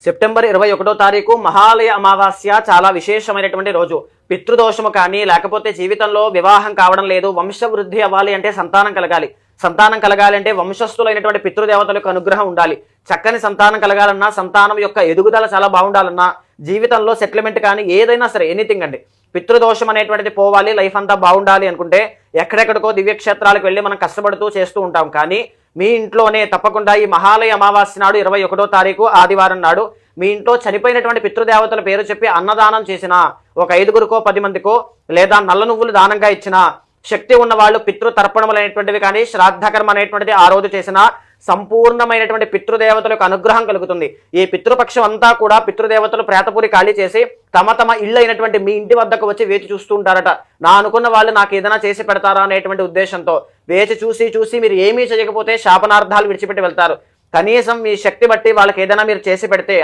September 21వ తారీఖు మహాలయ అమావాస్య చాలా విశేషమైనటువంటి రోజు. పితృదోషము కానీ లేకపోతే జీవితంలో వివాహం కావడం లేదు, వంశవృద్ధి అవ్వాలి అంటే సంతానం కలగాలి. సంతానం కలగాలి అంటే వంశస్థులైనటువంటి పితృదేవతలకు అనుగ్రహం ఉండాలి. చక్కని సంతానం కలగాలన్నా, సంతానం యొక్క ఎదుగుదల చాలా బాగుండాలన్నా, జీవితంలో సెటిల్మెంట్ కానీ ఏదైనా సరే ఎనీథింగ్ అండి, పితృదోషం అనేటువంటిది పోవాలి, లైఫ్ అంతా బాగుండాలి అనుకుంటే ఎక్కడెక్కడికో దివ్యక్షేత్రాలకు వెళ్ళి మనం కష్టపడుతూ చేస్తూ ఉంటాం. కానీ మీ ఇంట్లోనే తప్పకుండా ఈ మహాలయ అమావాస్య నాడు 21వ తారీఖు ఆదివారం నాడు మీ ఇంట్లో చనిపోయినటువంటి పితృదేవతల పేరు చెప్పి అన్నదానం చేసిన ఒక 5గురికో 10 మందికో లేదా నల్ల నువ్వులు దానంగా ఇచ్చిన, శక్తి ఉన్న వాళ్ళు పితృతర్పణములు అనేటువంటివి కానీ శ్రాద్ధకర్మ అనేటువంటిది ఆ రోజు చేసిన సంపూర్ణమైనటువంటి పితృదేవతలకు అనుగ్రహం కలుగుతుంది. ఈ పితృపక్షం అంతా కూడా పితృదేవతలు ప్రేతపూరి ఖాళీ చేసి తమ తమ ఇళ్ళు అయినటువంటి మీ ఇంటి వద్దకు వచ్చి వేచి చూస్తూ ఉంటారట. నా అనుకున్న వాళ్ళు నాకు ఏదైనా చేసి పెడతారా అనేటువంటి ఉద్దేశంతో వేచి చూసి మీరు ఏమీ చేయకపోతే శాపనార్థాలు విడిచిపెట్టి వెళ్తారు. కనీసం మీ శక్తి బట్టి వాళ్ళకి ఏదైనా మీరు చేసి పెడితే